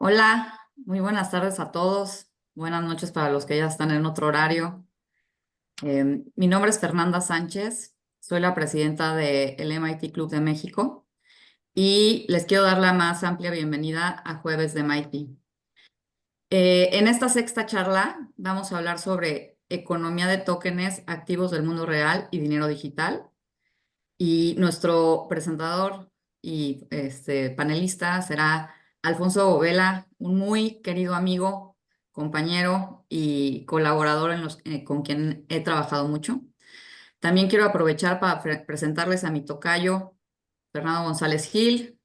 Hola, muy buenas tardes a todos. Buenas noches para los que ya están en otro horario. Mi nombre es Fernanda Sánchez, soy la presidenta del MIT Club de México y les quiero dar la más amplia bienvenida a Jueves de MIT. En esta sexta charla vamos a hablar sobre economía de tokens, activos del mundo real y dinero digital. Y nuestro presentador y panelista será Alfonso Bovela, un muy querido amigo, compañero y colaborador con quien he trabajado mucho. También quiero aprovechar para presentarles a mi tocayo, Fernando González Gil,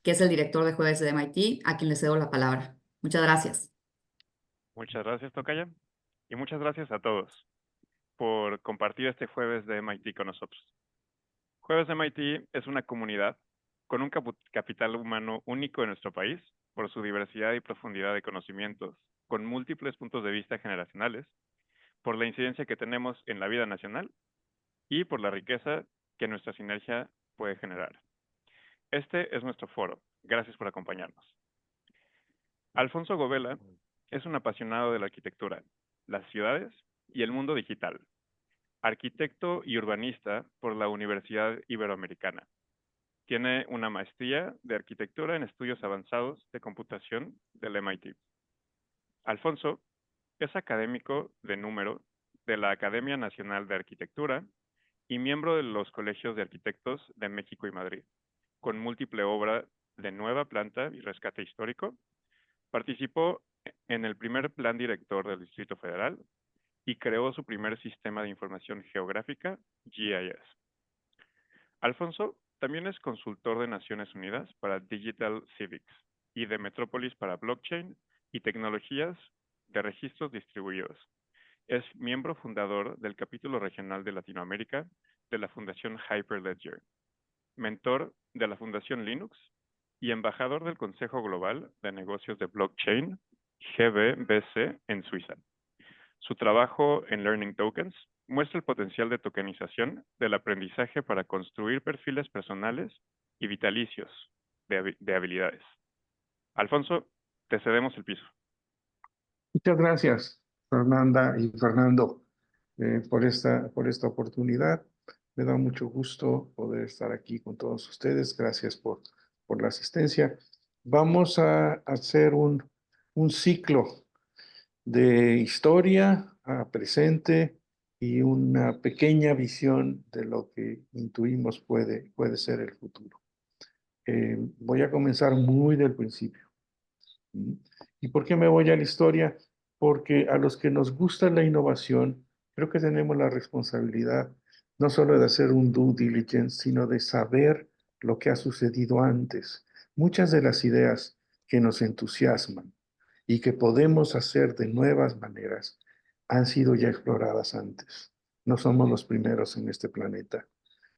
que es el director de Jueves de MIT, a quien le cedo la palabra. Muchas gracias. Muchas gracias, Tocaya, y muchas gracias a todos por compartir este jueves de MIT con nosotros. Jueves de MIT es una comunidad con un capital humano único en nuestro país por su diversidad y profundidad de conocimientos, con múltiples puntos de vista generacionales, por la incidencia que tenemos en la vida nacional y por la riqueza que nuestra sinergia puede generar. Este es nuestro foro. Gracias por acompañarnos. Alfonso Govela es un apasionado de la arquitectura, las ciudades y el mundo digital. Arquitecto y urbanista por la Universidad Iberoamericana. Tiene una maestría de arquitectura en estudios avanzados de computación del MIT. Alfonso es académico de número de la Academia Nacional de Arquitectura y miembro de los Colegios de Arquitectos de México y Madrid, con múltiple obra de nueva planta y rescate histórico. Participó en el primer plan director del Distrito Federal y creó su primer sistema de información geográfica, GIS. Alfonso también es consultor de Naciones Unidas para Digital Civics y de Metrópolis para Blockchain y tecnologías de registros distribuidos. Es miembro fundador del capítulo regional de Latinoamérica de la Fundación Hyperledger, mentor de la Fundación Linux y embajador del Consejo Global de Negocios de Blockchain, GBBC, en Suiza. Su trabajo en Learning Tokens muestra el potencial de tokenización del aprendizaje para construir perfiles personales y vitalicios de habilidades. Alfonso, te cedemos el piso. Muchas gracias, Fernanda y Fernando, por esta oportunidad. Me da mucho gusto poder estar aquí con todos ustedes. Gracias por la asistencia. Vamos a hacer un ciclo de historia a presente y una pequeña visión de lo que intuimos puede ser el futuro. Voy a comenzar muy del principio. ¿Y por qué me voy a la historia? Porque a los que nos gusta la innovación, creo que tenemos la responsabilidad no solo de hacer un due diligence, sino de saber lo que ha sucedido antes. Muchas de las ideas que nos entusiasman y que podemos hacer de nuevas maneras han sido ya exploradas antes. No somos los primeros en este planeta.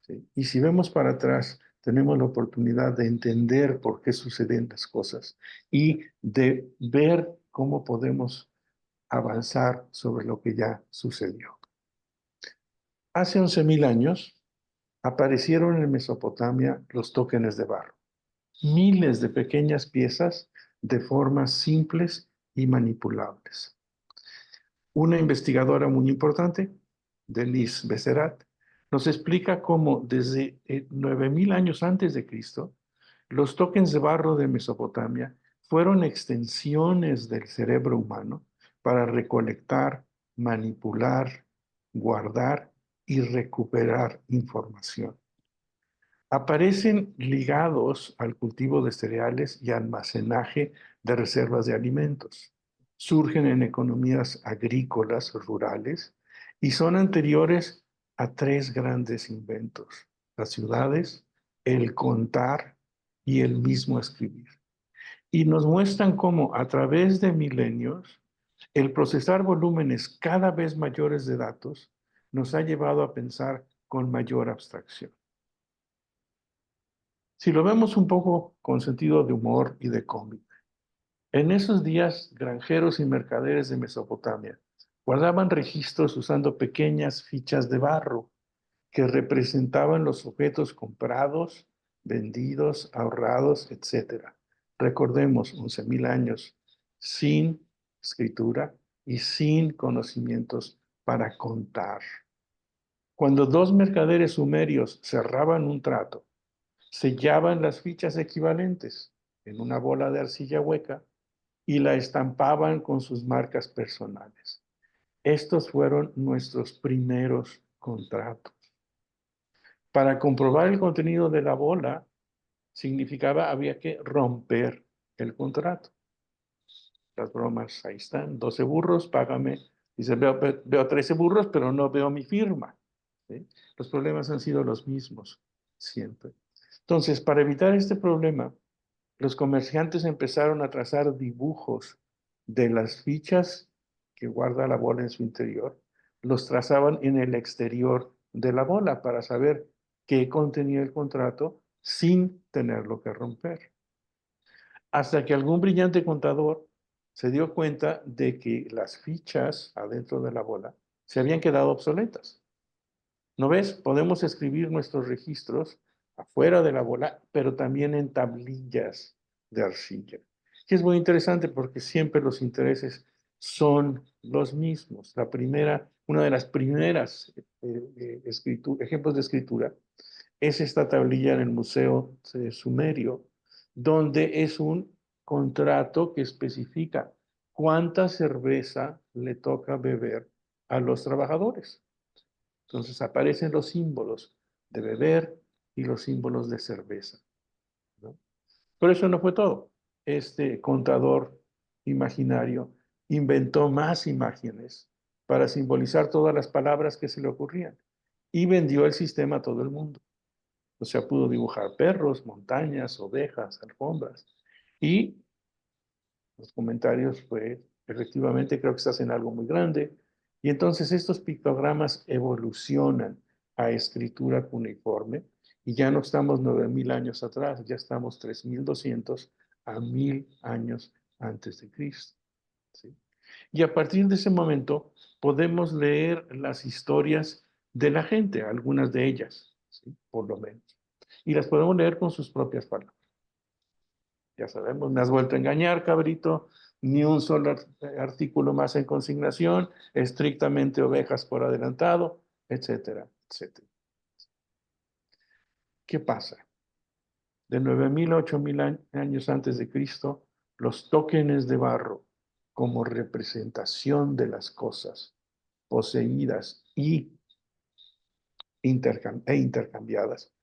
¿Sí? Y si vemos para atrás, tenemos la oportunidad de entender por qué suceden las cosas y de ver cómo podemos avanzar sobre lo que ya sucedió. Hace 11.000 años aparecieron en Mesopotamia los tóquenes de barro, miles de pequeñas piezas de formas simples y manipulables. Una investigadora muy importante, Denise Besserat, nos explica cómo desde 9.000 años antes de Cristo, los tokens de barro de Mesopotamia fueron extensiones del cerebro humano para recolectar, manipular, guardar y recuperar información. Aparecen ligados al cultivo de cereales y almacenaje de reservas de alimentos. Surgen en economías agrícolas rurales y son anteriores a tres grandes inventos: las ciudades, el contar y el mismo escribir. Y nos muestran cómo a través de milenios el procesar volúmenes cada vez mayores de datos nos ha llevado a pensar con mayor abstracción. Si lo vemos un poco con sentido de humor y de cómic, en esos días granjeros y mercaderes de Mesopotamia guardaban registros usando pequeñas fichas de barro que representaban los objetos comprados, vendidos, ahorrados, etc. Recordemos, 11.000 años sin escritura y sin conocimientos para contar. Cuando dos mercaderes sumerios cerraban un trato, sellaban las fichas equivalentes en una bola de arcilla hueca y la estampaban con sus marcas personales. Estos fueron nuestros primeros contratos. Para comprobar el contenido de la bola, significaba había que romper el contrato. Las bromas ahí están, 12 burros, págame. Dice, veo 13 burros, pero no veo mi firma. ¿Sí? Los problemas han sido los mismos, siempre. Entonces, para evitar este problema, los comerciantes empezaron a trazar dibujos de las fichas que guarda la bola en su interior. Los trazaban en el exterior de la bola para saber qué contenía el contrato sin tenerlo que romper. Hasta que algún brillante contador se dio cuenta de que las fichas adentro de la bola se habían quedado obsoletas. ¿No ves? Podemos escribir nuestros registros afuera de la bola, pero también en tablillas de arcilla. Que es muy interesante porque siempre los intereses son los mismos. Una de las primeras ejemplos de escritura es esta tablilla en el Museo Sumerio, donde es un contrato que especifica cuánta cerveza le toca beber a los trabajadores. Entonces aparecen los símbolos de beber y los símbolos de cerveza, ¿no? Pero eso no fue todo. Este contador imaginario inventó más imágenes para simbolizar todas las palabras que se le ocurrían y vendió el sistema a todo el mundo. O sea, pudo dibujar perros, montañas, ovejas, alfombras. Y los comentarios fue, efectivamente, creo que estás en algo muy grande. Y entonces estos pictogramas evolucionan a escritura cuneiforme y ya no estamos 9.000 años atrás, ya estamos 3.200 a 1.000 años antes de Cristo. ¿Sí? Y a partir de ese momento podemos leer las historias de la gente, algunas de ellas, ¿sí? Por lo menos. Y las podemos leer con sus propias palabras. Ya sabemos, me has vuelto a engañar, cabrito, ni un solo artículo más en consignación, estrictamente ovejas por adelantado, etcétera, etcétera. ¿Qué pasa? De 9.000 a 8.000 años antes de Cristo, los tóquenes de barro como representación de las cosas poseídas e intercambiadas.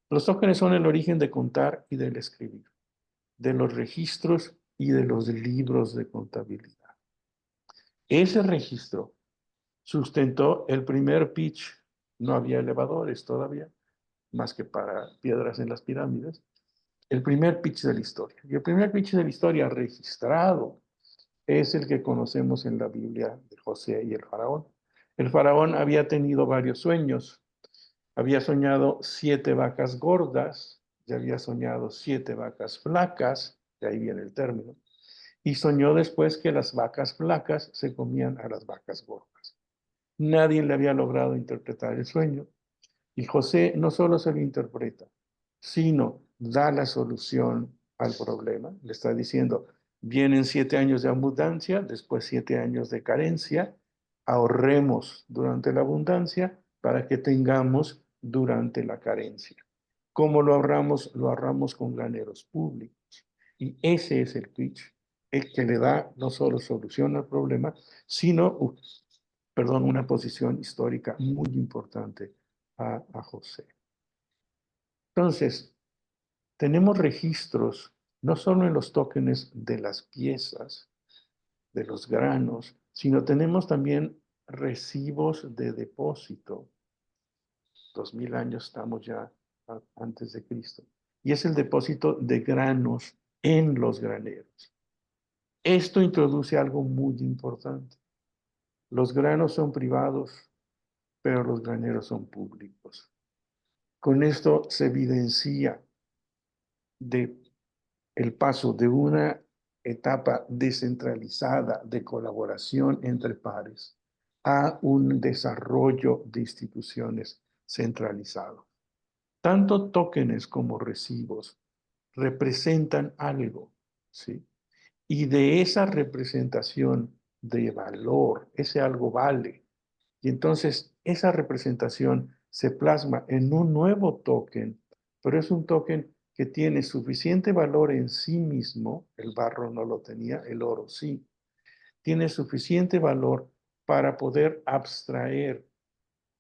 Los tóquenes son el origen de contar y del escribir, de los registros y de los libros de contabilidad. Ese registro sustentó el primer pitch. No había elevadores todavía, más que para piedras en las pirámides. El primer pitch de la historia. Y el primer pitch de la historia registrado es el que conocemos en la Biblia de José y el faraón. El faraón había tenido varios sueños. Había soñado 7 vacas gordas, y había soñado 7 vacas flacas, de ahí viene el término, y soñó después que las vacas flacas se comían a las vacas gordas. Nadie le había logrado interpretar el sueño, y José no solo se lo interpreta, sino da la solución al problema. Le está diciendo, vienen 7 años de abundancia, después 7 años de carencia, ahorremos durante la abundancia para que tengamos durante la carencia. ¿Cómo lo ahorramos? Lo ahorramos con graneros públicos. Y ese es el pitch, el que le da no solo solución al problema, sino, una posición histórica muy importante a José. Entonces, tenemos registros no solo en los tóquenes de las piezas, de los granos, sino tenemos también recibos de depósito. 2.000 años estamos ya antes de Cristo. Y es el depósito de granos en los graneros. Esto introduce algo muy importante. Los granos son privados, pero los graneros son públicos. Con esto se evidencia el paso de una etapa descentralizada de colaboración entre pares a un desarrollo de instituciones centralizadas. Tanto tokens como recibos representan algo ¿sí? Y de esa representación de valor, ese algo vale. Y entonces esa representación se plasma en un nuevo token, pero es un token que tiene suficiente valor en sí mismo, el barro no lo tenía, el oro sí, tiene suficiente valor para poder abstraer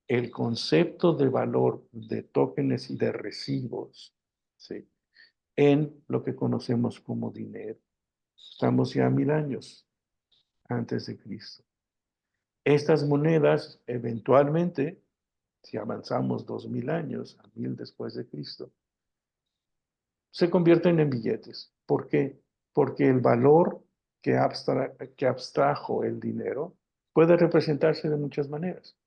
el concepto de valor de tokens y de recibos, ¿sí? En lo que conocemos como dinero. Estamos ya 1000 años antes de Cristo. Estas monedas eventualmente, si avanzamos 2000 años, a 1000 después de Cristo, se convierten en billetes. ¿Por qué? Porque el valor que abstrajo el dinero puede representarse de muchas maneras.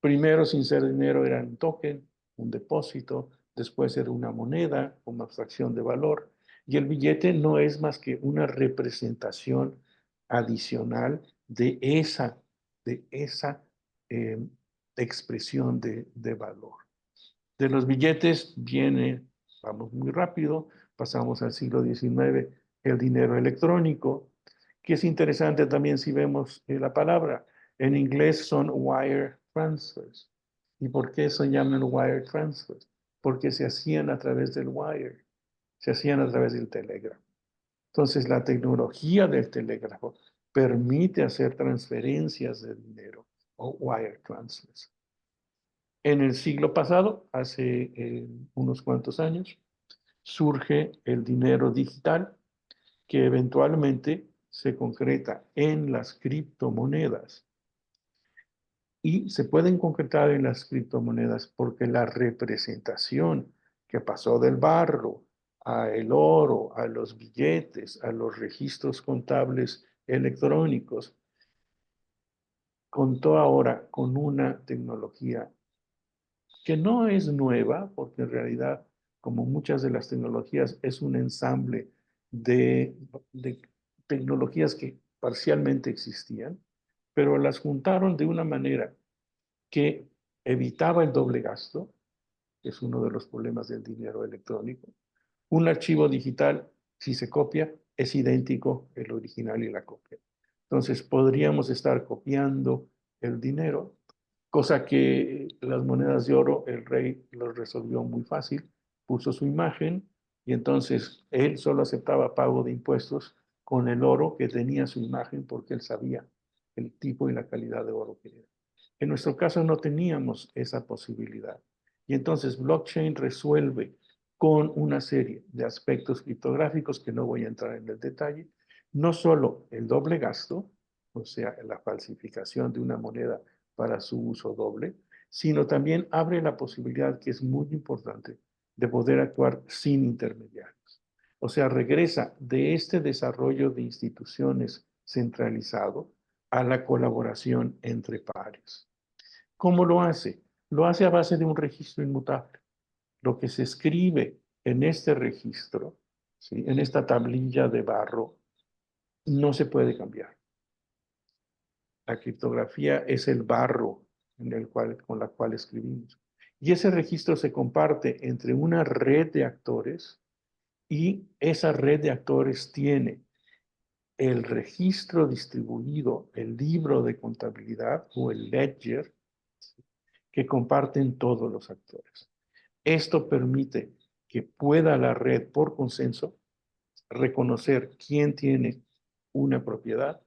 Primero, sin ser dinero, era un token, un depósito, después era una moneda, una abstracción de valor, y el billete no es más que una representación adicional de esa eh, expresión de valor. De los billetes viene, vamos muy rápido, pasamos al siglo XIX, el dinero electrónico, que es interesante también si vemos la palabra. En inglés son wire transfers. ¿Y por qué se llaman wire transfers? Porque se hacían a través del wire, se hacían a través del telégrafo. Entonces, la tecnología del telégrafo permite hacer transferencias de dinero o wire transfers. En el siglo pasado, hace unos cuantos años, surge el dinero digital que eventualmente se concreta en las criptomonedas. Y se pueden concretar en las criptomonedas porque la representación que pasó del barro a el oro, a los billetes, a los registros contables electrónicos, contó ahora con una tecnología que no es nueva, porque en realidad, como muchas de las tecnologías, es un ensamble de tecnologías que parcialmente existían, pero las juntaron de una manera que evitaba el doble gasto, que es uno de los problemas del dinero electrónico. Un archivo digital, si se copia, es idéntico el original y la copia. Entonces, podríamos estar copiando el dinero, cosa que las monedas de oro, el rey lo resolvió muy fácil, puso su imagen y entonces él solo aceptaba pago de impuestos con el oro que tenía su imagen porque él sabía el tipo y la calidad de oro que era. En nuestro caso no teníamos esa posibilidad. Y entonces blockchain resuelve con una serie de aspectos criptográficos que no voy a entrar en el detalle, no solo el doble gasto, o sea, la falsificación de una moneda para su uso doble, sino también abre la posibilidad, que es muy importante, de poder actuar sin intermediarios. O sea, regresa de este desarrollo de instituciones centralizado a la colaboración entre pares. ¿Cómo lo hace? Lo hace a base de un registro inmutable. Lo que se escribe en este registro, ¿sí?, en esta tablilla de barro, no se puede cambiar. La criptografía es el barro con la cual escribimos. Y ese registro se comparte entre una red de actores y esa red de actores tiene el registro distribuido, el libro de contabilidad o el ledger que comparten todos los actores. Esto permite que pueda la red, por consenso, reconocer quién tiene una propiedad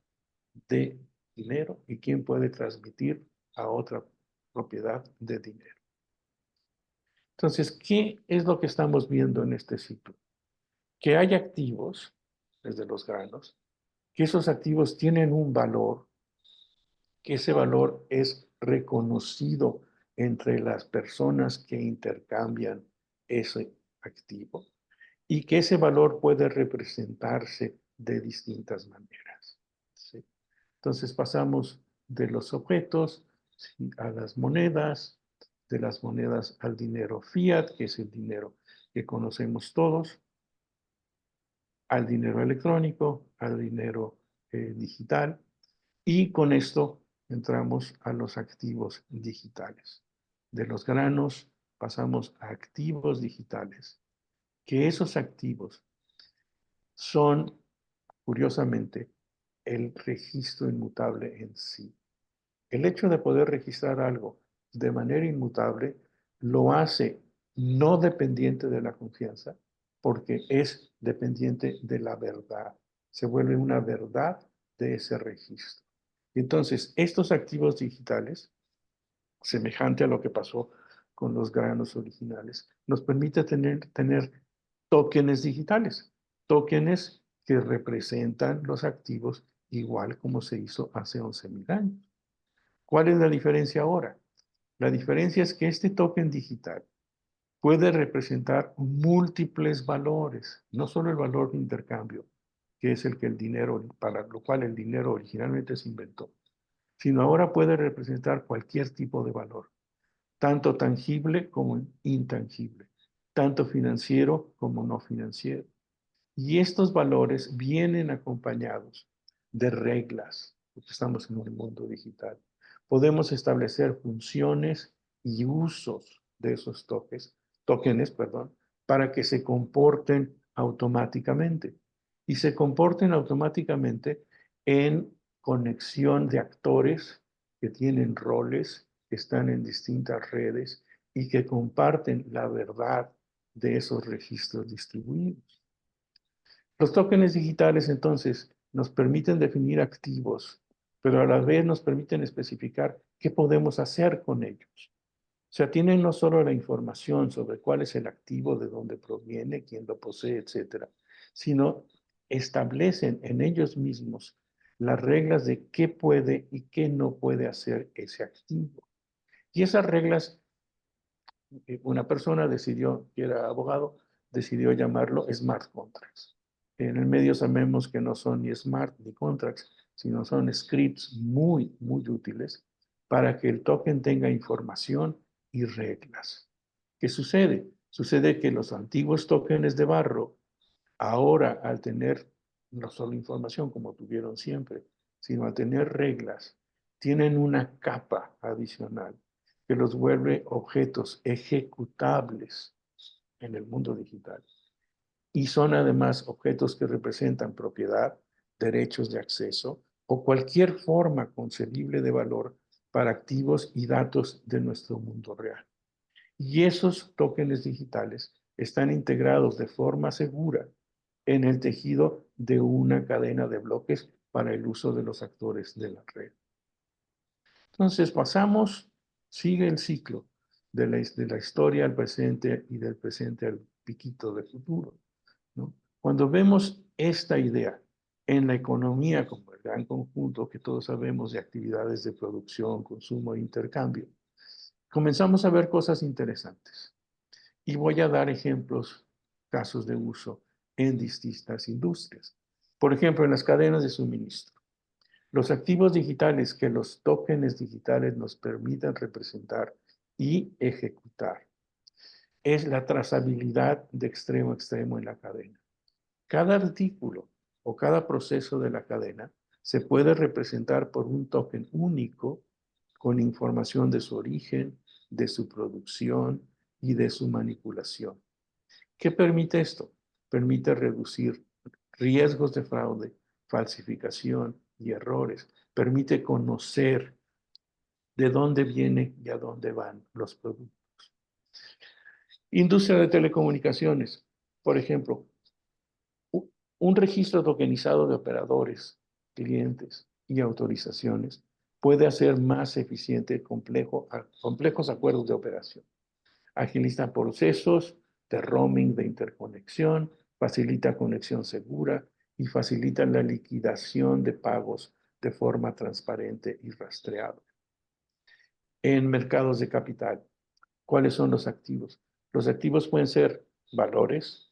de dinero y quién puede transmitir a otra propiedad de dinero. Entonces, ¿qué es lo que estamos viendo en este ciclo? Que hay activos, desde los granos, que esos activos tienen un valor, que ese valor es reconocido entre las personas que intercambian ese activo y que ese valor puede representarse de distintas maneras, ¿sí? Entonces pasamos de los objetos, ¿sí?, a las monedas, de las monedas al dinero fiat, que es el dinero que conocemos todos, al dinero electrónico, al dinero digital, y con esto entramos a los activos digitales. De los granos pasamos a activos digitales, que esos activos son curiosamente, el registro inmutable en sí. El hecho de poder registrar algo de manera inmutable lo hace no dependiente de la confianza, porque es dependiente de la verdad. Se vuelve una verdad de ese registro. Y entonces, estos activos digitales, semejante a lo que pasó con los granos originales, nos permite tener tokens digitales, tokens que representan los activos igual como se hizo hace 11.000 años. ¿Cuál es la diferencia ahora? La diferencia es que este token digital puede representar múltiples valores, no solo el valor de intercambio, que es el que el dinero, para lo cual el dinero originalmente se inventó, sino ahora puede representar cualquier tipo de valor, tanto tangible como intangible, tanto financiero como no financiero. Y estos valores vienen acompañados de reglas, porque estamos en un mundo digital. Podemos establecer funciones y usos de esos tokens, para que se comporten automáticamente. Y se comporten automáticamente en conexión de actores que tienen roles, que están en distintas redes y que comparten la verdad de esos registros distribuidos. Los tokens digitales, entonces, nos permiten definir activos, pero a la vez nos permiten especificar qué podemos hacer con ellos. O sea, tienen no solo la información sobre cuál es el activo, de dónde proviene, quién lo posee, etcétera, sino establecen en ellos mismos las reglas de qué puede y qué no puede hacer ese activo. Y esas reglas, una persona decidió, que era abogado, decidió llamarlo smart contracts. En el medio sabemos que no son ni smart ni contracts, sino son scripts muy, muy útiles para que el token tenga información y reglas. ¿Qué sucede? Sucede que los antiguos tokens de barro, ahora al tener no solo información como tuvieron siempre, sino al tener reglas, tienen una capa adicional que los vuelve objetos ejecutables en el mundo digital. Y son además objetos que representan propiedad, derechos de acceso o cualquier forma concebible de valor para activos y datos de nuestro mundo real. Y esos tokens digitales están integrados de forma segura en el tejido de una cadena de bloques para el uso de los actores de la red. Entonces sigue el ciclo de la historia al presente y del presente al piquito del futuro, ¿no? Cuando vemos esta idea en la economía como el gran conjunto que todos sabemos de actividades de producción, consumo e intercambio, comenzamos a ver cosas interesantes. Y voy a dar ejemplos, casos de uso en distintas industrias. Por ejemplo, en las cadenas de suministro. Los activos digitales que los tokens digitales nos permitan representar y ejecutar es la trazabilidad de extremo a extremo en la cadena. Cada artículo o cada proceso de la cadena se puede representar por un token único con información de su origen, de su producción y de su manipulación. ¿Qué permite esto? Permite reducir riesgos de fraude, falsificación y errores. Permite conocer de dónde vienen y a dónde van los productos. Industria de telecomunicaciones. Por ejemplo, un registro tokenizado de operadores, clientes y autorizaciones puede hacer más eficiente complejos acuerdos de operación. Agiliza procesos de roaming, de interconexión, facilita conexión segura y facilita la liquidación de pagos de forma transparente y rastreable. En mercados de capital, ¿cuáles son los activos? Los activos pueden ser valores,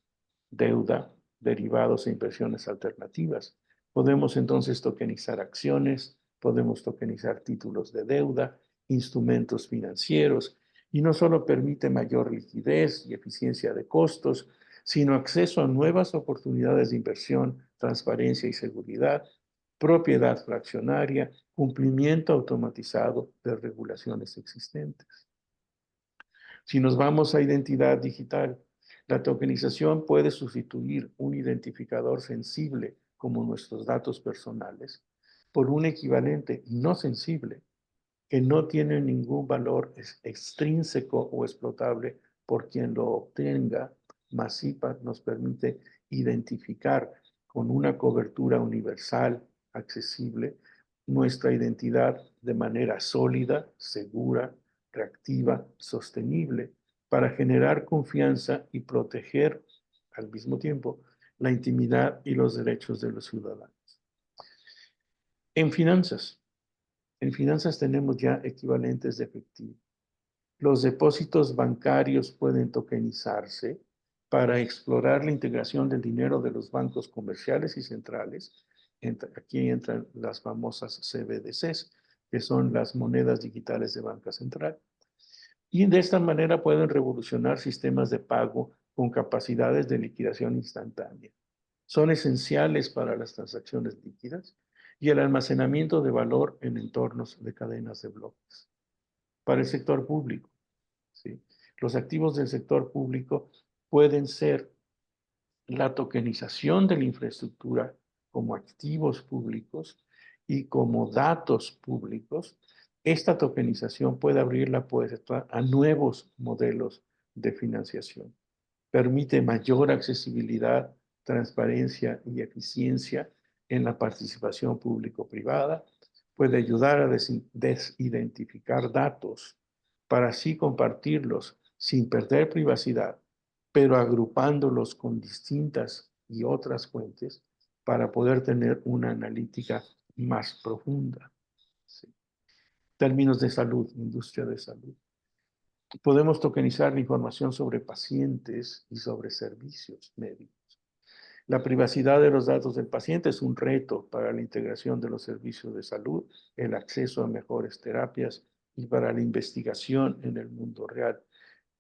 deuda, derivados e inversiones alternativas. Podemos entonces tokenizar acciones, podemos tokenizar títulos de deuda, instrumentos financieros, y no solo permite mayor liquidez y eficiencia de costos, sino acceso a nuevas oportunidades de inversión, transparencia y seguridad, propiedad fraccionaria, cumplimiento automatizado de regulaciones existentes. Si nos vamos a identidad digital, la tokenización puede sustituir un identificador sensible como nuestros datos personales, por un equivalente no sensible que no tiene ningún valor extrínseco o explotable por quien lo obtenga. MASIPA nos permite identificar con una cobertura universal, accesible, nuestra identidad de manera sólida, segura, reactiva, sostenible, para generar confianza y proteger al mismo tiempo la intimidad y los derechos de los ciudadanos. En finanzas tenemos ya equivalentes de efectivo. Los depósitos bancarios pueden tokenizarse para explorar la integración del dinero de los bancos comerciales y centrales. Aquí entran las famosas CBDCs, que son las monedas digitales de banca central. Y de esta manera pueden revolucionar sistemas de pago con capacidades de liquidación instantánea. Son esenciales para las transacciones líquidas y el almacenamiento de valor en entornos de cadenas de bloques. Para el sector público, ¿sí? Los activos del sector público pueden ser la tokenización de la infraestructura como activos públicos y como datos públicos. Esta tokenización puede abrir la puerta a nuevos modelos de financiación. Permite mayor accesibilidad, transparencia y eficiencia en la participación público-privada. Puede ayudar a desidentificar datos para así compartirlos sin perder privacidad, pero agrupándolos con distintas y otras fuentes para poder tener una analítica más profunda. Sí. Términos de salud, industria de salud. Podemos tokenizar la información sobre pacientes y sobre servicios médicos. La privacidad de los datos del paciente es un reto para la integración de los servicios de salud, el acceso a mejores terapias y para la investigación en el mundo real.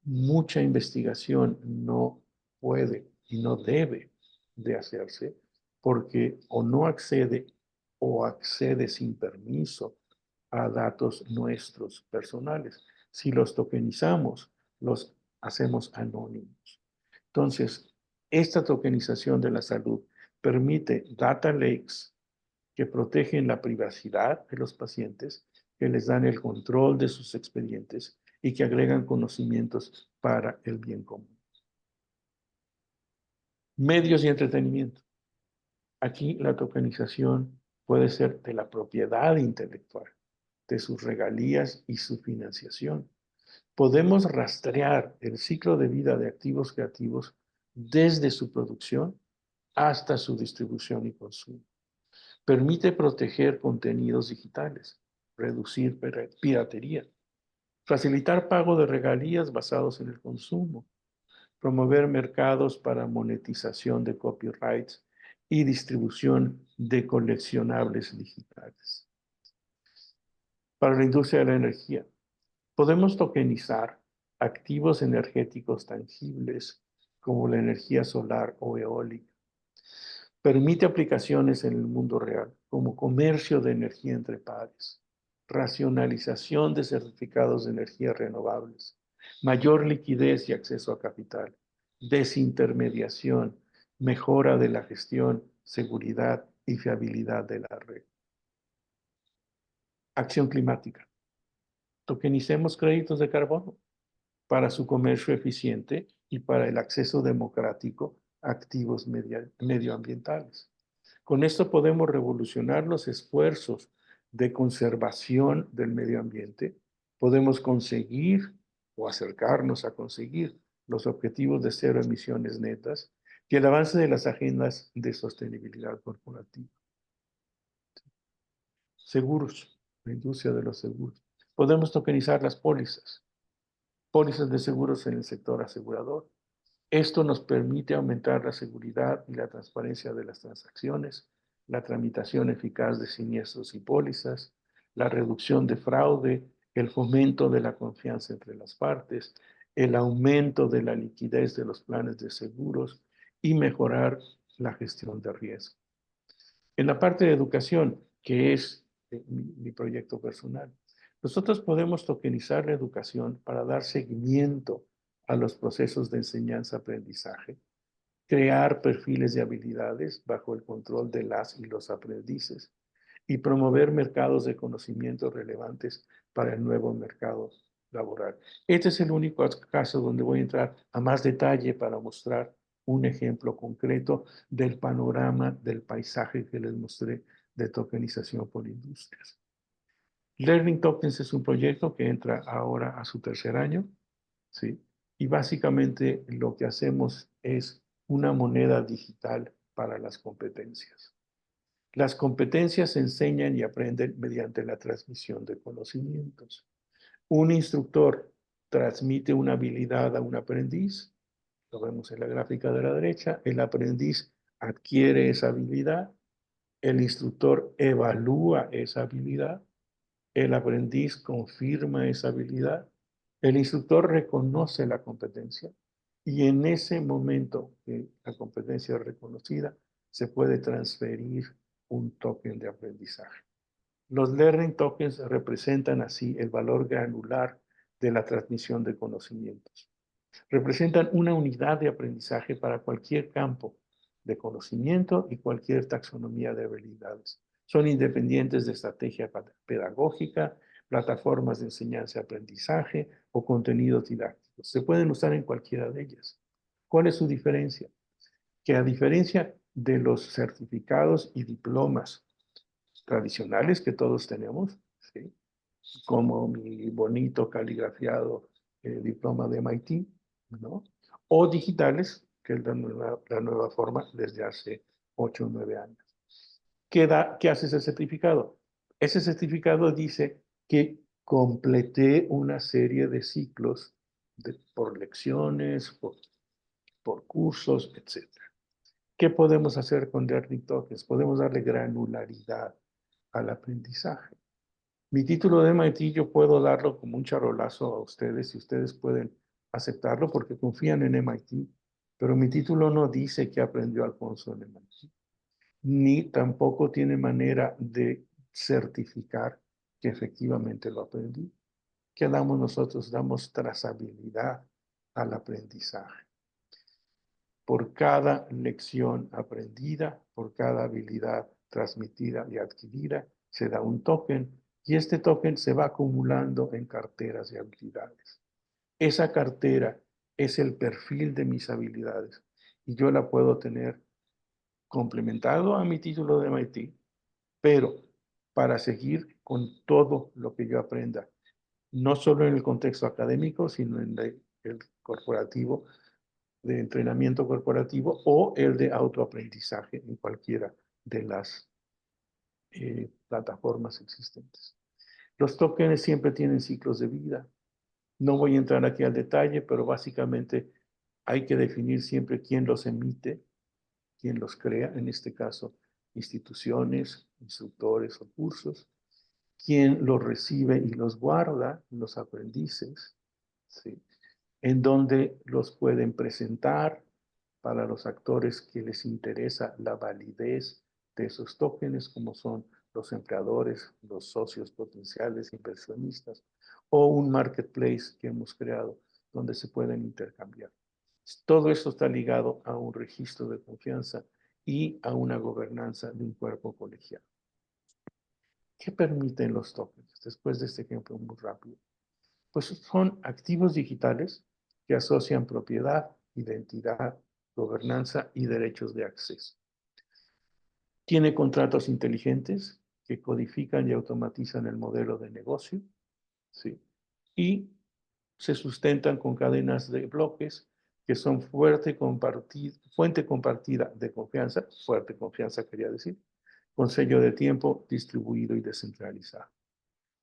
Mucha investigación no puede y no debe de hacerse porque o no accede o accede sin permiso a datos nuestros personales. Si los tokenizamos, los hacemos anónimos. Entonces, esta tokenización de la salud permite data lakes que protegen la privacidad de los pacientes, que les dan el control de sus expedientes y que agregan conocimientos para el bien común. Medios y entretenimiento. Aquí la tokenización puede ser de la propiedad intelectual, de sus regalías y su financiación. Podemos rastrear el ciclo de vida de activos creativos desde su producción hasta su distribución y consumo. Permite proteger contenidos digitales, reducir piratería, facilitar pago de regalías basados en el consumo, promover mercados para monetización de copyrights y distribución de coleccionables digitales. Para la industria de la energía, podemos tokenizar activos energéticos tangibles como la energía solar o eólica. Permite aplicaciones en el mundo real, como comercio de energía entre pares, racionalización de certificados de energía renovables, mayor liquidez y acceso a capital, desintermediación, mejora de la gestión, seguridad y fiabilidad de la red. Acción climática. Tokenicemos créditos de carbono para su comercio eficiente y para el acceso democrático a activos medioambientales. Con esto podemos revolucionar los esfuerzos de conservación del medio ambiente. Podemos conseguir o acercarnos a conseguir los objetivos de cero emisiones netas y el avance de las agendas de sostenibilidad corporativa. Seguros, la industria de los seguros. Podemos tokenizar las pólizas de seguros en el sector asegurador. Esto nos permite aumentar la seguridad y la transparencia de las transacciones, la tramitación eficaz de siniestros y pólizas, la reducción de fraude, el fomento de la confianza entre las partes, el aumento de la liquidez de los planes de seguros y mejorar la gestión de riesgo. En la parte de educación, que es mi proyecto personal, nosotros podemos tokenizar la educación para dar seguimiento a los procesos de enseñanza-aprendizaje, crear perfiles de habilidades bajo el control de las y los aprendices y promover mercados de conocimiento relevantes para el nuevo mercado laboral. Este es el único caso donde voy a entrar a más detalle para mostrar un ejemplo concreto del panorama del paisaje que les mostré de tokenización por industrias. Learning Tokens es un proyecto que entra ahora a su tercer año, ¿sí? Y básicamente lo que hacemos es una moneda digital para las competencias. Las competencias se enseñan y aprenden mediante la transmisión de conocimientos. Un instructor transmite una habilidad a un aprendiz, lo vemos en la gráfica de la derecha, el aprendiz adquiere esa habilidad, el instructor evalúa esa habilidad, el aprendiz confirma esa habilidad, el instructor reconoce la competencia y en ese momento que la competencia es reconocida, se puede transferir un token de aprendizaje. Los Learning Tokens representan así el valor granular de la transmisión de conocimientos. Representan una unidad de aprendizaje para cualquier campo de conocimiento y cualquier taxonomía de habilidades. Son independientes de estrategia pedagógica, plataformas de enseñanza y aprendizaje o contenidos didácticos. Se pueden usar en cualquiera de ellas. ¿Cuál es su diferencia? Que a diferencia de los certificados y diplomas tradicionales que todos tenemos, ¿sí? Como mi bonito caligrafiado diploma de MIT, ¿no? O digitales, que es la nueva forma desde hace 8 o 9 años. ¿Qué hace ese certificado? Ese certificado dice que completé una serie de ciclos por lecciones, por cursos, etc. ¿Qué podemos hacer con Learning Tokens? Podemos darle granularidad al aprendizaje. Mi título de MIT yo puedo darlo como un charolazo a ustedes y ustedes pueden aceptarlo porque confían en MIT, pero mi título no dice que aprendió Alfonso en MIT, ni tampoco tiene manera de certificar que efectivamente lo aprendí. ¿Qué damos nosotros? Damos trazabilidad al aprendizaje. Por cada lección aprendida, por cada habilidad transmitida y adquirida, se da un token y este token se va acumulando en carteras de habilidades. Esa cartera es el perfil de mis habilidades y yo la puedo tener complementado a mi título de MIT, pero para seguir con todo lo que yo aprenda, no solo en el contexto académico, sino en el corporativo, de entrenamiento corporativo o el de autoaprendizaje en cualquiera de las plataformas existentes. Los tokens siempre tienen ciclos de vida. No voy a entrar aquí al detalle, pero básicamente hay que definir siempre quién los emite, quién los crea, en este caso instituciones, instructores o cursos, quién los recibe y los guarda, los aprendices, ¿sí? En donde los pueden presentar para los actores que les interesa la validez de esos tokens, como son los empleadores, los socios potenciales, inversionistas, o un marketplace que hemos creado donde se pueden intercambiar. Todo esto está ligado a un registro de confianza y a una gobernanza de un cuerpo colegiado. ¿Qué permiten los tokens? Después de este ejemplo muy rápido. Pues son activos digitales que asocian propiedad, identidad, gobernanza y derechos de acceso. Tiene contratos inteligentes que codifican y automatizan el modelo de negocio, ¿sí? Y se sustentan con cadenas de bloques que son fuente compartida de confianza, fuerte confianza quería decir, con sello de tiempo distribuido y descentralizado.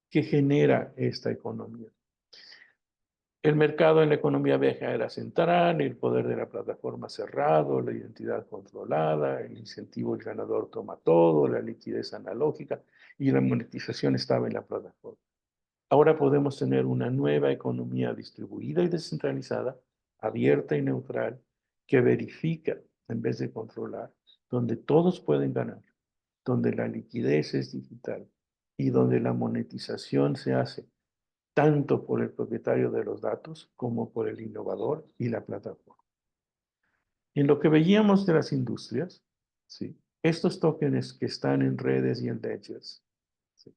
¿Qué genera esta economía? El mercado en la economía vieja era central, el poder de la plataforma cerrado, la identidad controlada, el incentivo el ganador toma todo, la liquidez analógica y la monetización estaba en la plataforma. Ahora podemos tener una nueva economía distribuida y descentralizada, abierta y neutral, que verifica en vez de controlar, donde todos pueden ganar, donde la liquidez es digital y donde la monetización se hace tanto por el propietario de los datos como por el innovador y la plataforma. En lo que veíamos de las industrias, ¿sí? Estos tokens que están en redes y en ledgers, ¿sí?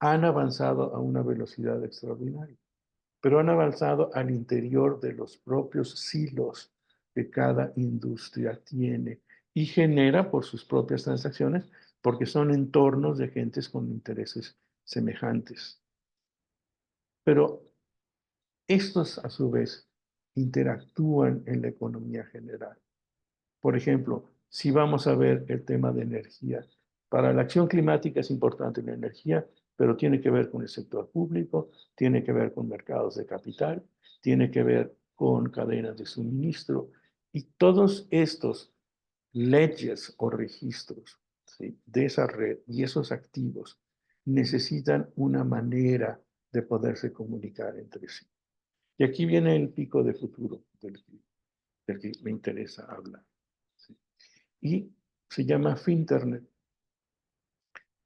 Han avanzado a una velocidad extraordinaria, pero han avanzado al interior de los propios silos que cada industria tiene y genera por sus propias transacciones, porque son entornos de gentes con intereses semejantes. Pero estos, a su vez, interactúan en la economía general. Por ejemplo, si vamos a ver el tema de energía, para la acción climática es importante la energía, pero tiene que ver con el sector público, tiene que ver con mercados de capital, tiene que ver con cadenas de suministro y todos estos leyes o registros, ¿sí?, de esa red y esos activos necesitan una manera de poderse comunicar entre sí. Y aquí viene el pico de futuro del que me interesa hablar, ¿sí? Y se llama Finternet.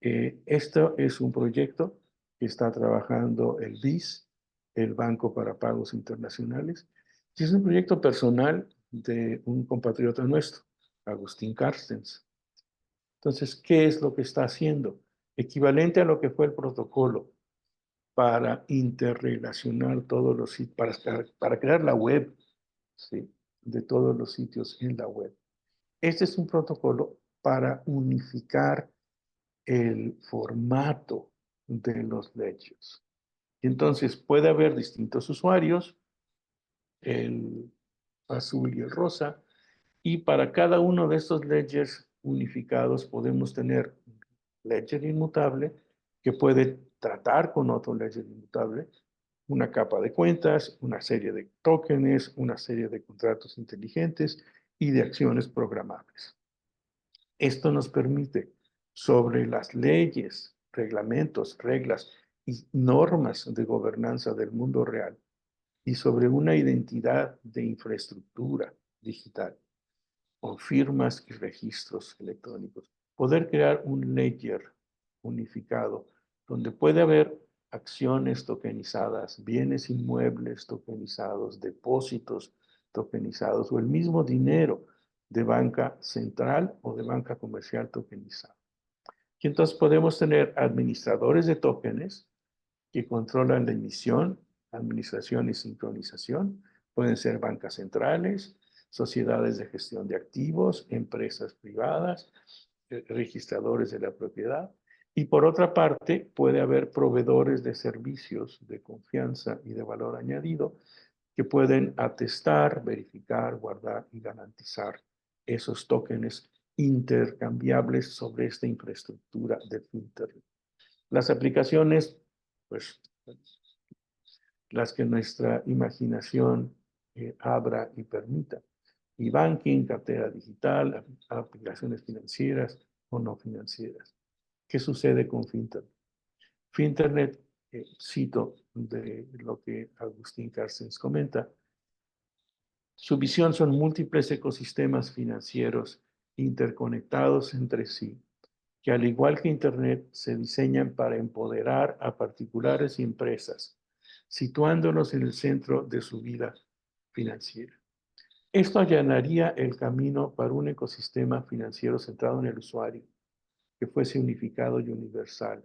Esto es un proyecto que está trabajando el BIS, el Banco para Pagos Internacionales, y es un proyecto personal de un compatriota nuestro, Agustín Carstens. Entonces, ¿qué es lo que está haciendo? Equivalente a lo que fue el protocolo para interrelacionar todos los sitios, para crear la web, ¿sí?, de todos los sitios en la web. Este es un protocolo para unificar el formato de los ledgers. Entonces, puede haber distintos usuarios, el azul y el rosa, y para cada uno de estos ledgers unificados podemos tener un ledger inmutable que puede tratar con otro ledger inmutable, una capa de cuentas, una serie de tokens, una serie de contratos inteligentes y de acciones programables. Esto nos permite, sobre las leyes, reglamentos, reglas y normas de gobernanza del mundo real y sobre una identidad de infraestructura digital o firmas y registros electrónicos, poder crear un ledger unificado donde puede haber acciones tokenizadas, bienes inmuebles tokenizados, depósitos tokenizados o el mismo dinero de banca central o de banca comercial tokenizado. Y entonces podemos tener administradores de tokens que controlan la emisión, administración y sincronización. Pueden ser bancas centrales, sociedades de gestión de activos, empresas privadas, registradores de la propiedad. Y por otra parte, puede haber proveedores de servicios de confianza y de valor añadido que pueden atestar, verificar, guardar y garantizar esos tokens intercambiables sobre esta infraestructura de Internet. Las aplicaciones, pues, las que nuestra imaginación abra y permita. E-banking, cartera digital, aplicaciones financieras o no financieras. ¿Qué sucede con Finternet? Finternet, cito de lo que Agustín Carstens comenta, su visión son múltiples ecosistemas financieros interconectados entre sí, que al igual que Internet se diseñan para empoderar a particulares y empresas, situándolos en el centro de su vida financiera. Esto allanaría el camino para un ecosistema financiero centrado en el usuario, que fuese unificado y universal,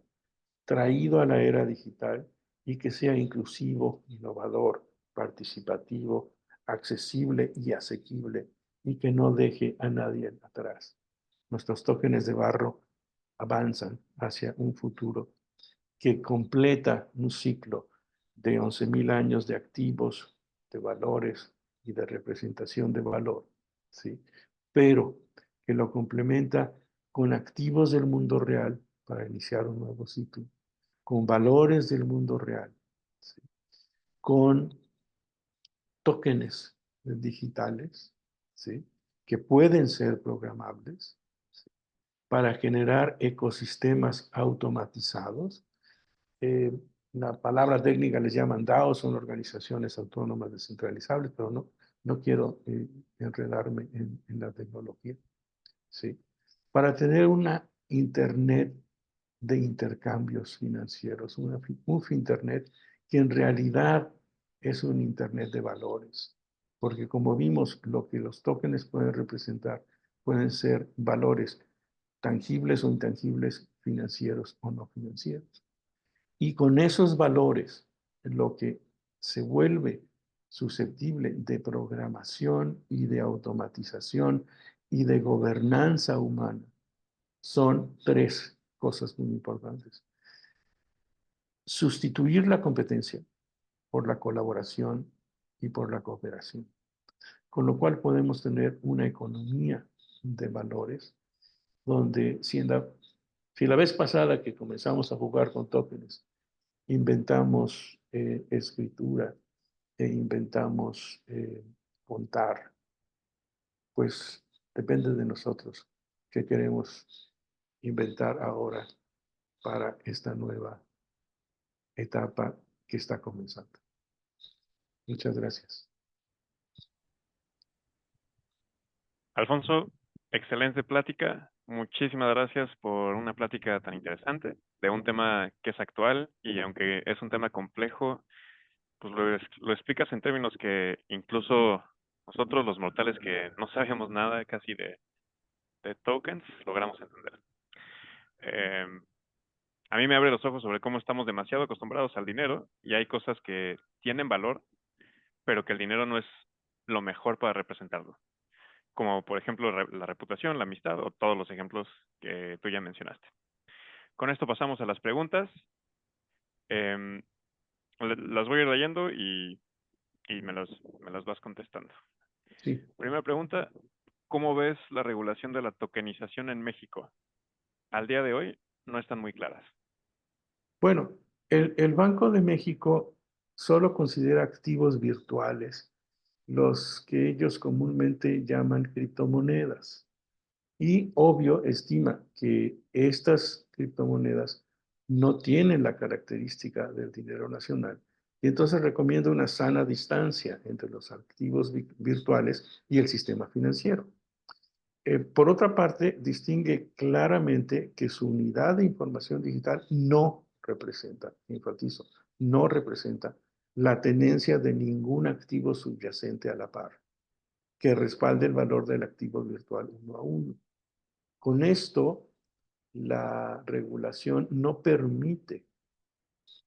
traído a la era digital y que sea inclusivo, innovador, participativo, accesible y asequible y que no deje a nadie atrás. Nuestros tokens de barro avanzan hacia un futuro que completa un ciclo de 11.000 años de activos, de valores y de representación de valor, ¿sí? Pero que lo complementa con activos del mundo real para iniciar un nuevo ciclo, con valores del mundo real, ¿sí?, con tokens digitales, ¿sí?, que pueden ser programables, ¿sí?, para generar ecosistemas automatizados. La palabra técnica les llaman DAO, son organizaciones autónomas descentralizables, pero no quiero enredarme en la tecnología, ¿sí?, para tener una Internet de intercambios financieros, un Finternet que en realidad es un Internet de valores, porque como vimos, lo que los tokens pueden representar pueden ser valores tangibles o intangibles, financieros o no financieros. Y con esos valores, lo que se vuelve susceptible de programación y de automatización y de gobernanza humana son tres cosas muy importantes. Sustituir la competencia por la colaboración y por la cooperación, con lo cual podemos tener una economía de valores donde si la vez pasada que comenzamos a jugar con tokens, inventamos escritura e inventamos contar, pues depende de nosotros qué queremos inventar ahora para esta nueva etapa que está comenzando. Muchas gracias. Alfonso, excelente plática. Muchísimas gracias por una plática tan interesante de un tema que es actual y aunque es un tema complejo, pues lo explicas en términos que incluso nosotros los mortales que no sabemos nada casi de tokens, logramos entender. A mí me abre los ojos sobre cómo estamos demasiado acostumbrados al dinero y hay cosas que tienen valor, pero que el dinero no es lo mejor para representarlo. Como por ejemplo la reputación, la amistad o todos los ejemplos que tú ya mencionaste. Con esto pasamos a las preguntas. Em, las voy a ir leyendo y me las vas contestando. Sí. Primera pregunta, ¿cómo ves la regulación de la tokenización en México? Al día de hoy no están muy claras. Bueno, el Banco de México solo considera activos virtuales los que ellos comúnmente llaman criptomonedas. Y obvio, estima que estas criptomonedas no tienen la característica del dinero nacional. Y entonces recomienda una sana distancia entre los activos virtuales y el sistema financiero. Por otra parte, distingue claramente que su unidad de información digital no representa, enfatizo, no representa la tenencia de ningún activo subyacente a la par que respalde el valor del activo virtual uno a uno. Con esto, la regulación no permite,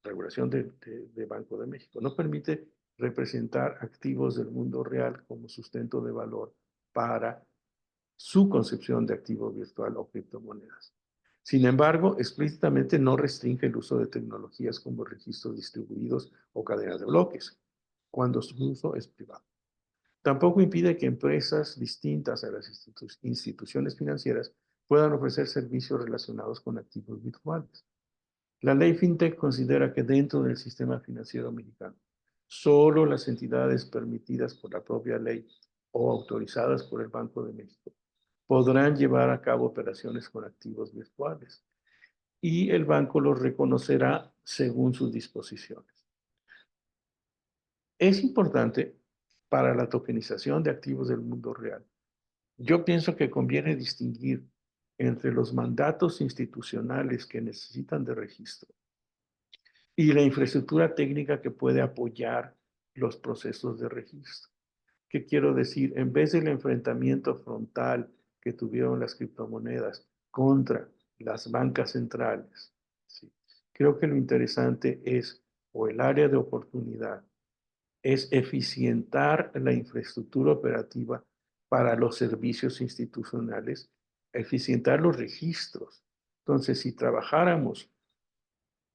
regulación de Banco de México, no permite representar activos del mundo real como sustento de valor para su concepción de activo virtual o criptomonedas. Sin embargo, explícitamente no restringe el uso de tecnologías como registros distribuidos o cadenas de bloques, cuando su uso es privado. Tampoco impide que empresas distintas a las instituciones financieras puedan ofrecer servicios relacionados con activos virtuales. La ley FinTech considera que dentro del sistema financiero mexicano, solo las entidades permitidas por la propia ley o autorizadas por el Banco de México podrán llevar a cabo operaciones con activos virtuales y el banco los reconocerá según sus disposiciones. Es importante para la tokenización de activos del mundo real. Yo pienso que conviene distinguir entre los mandatos institucionales que necesitan de registro y la infraestructura técnica que puede apoyar los procesos de registro. ¿Qué quiero decir? En vez del enfrentamiento frontal que tuvieron las criptomonedas contra las bancas centrales, ¿sí? Creo que lo interesante es, o el área de oportunidad, es eficientar la infraestructura operativa para los servicios institucionales, eficientar los registros. Entonces, si trabajáramos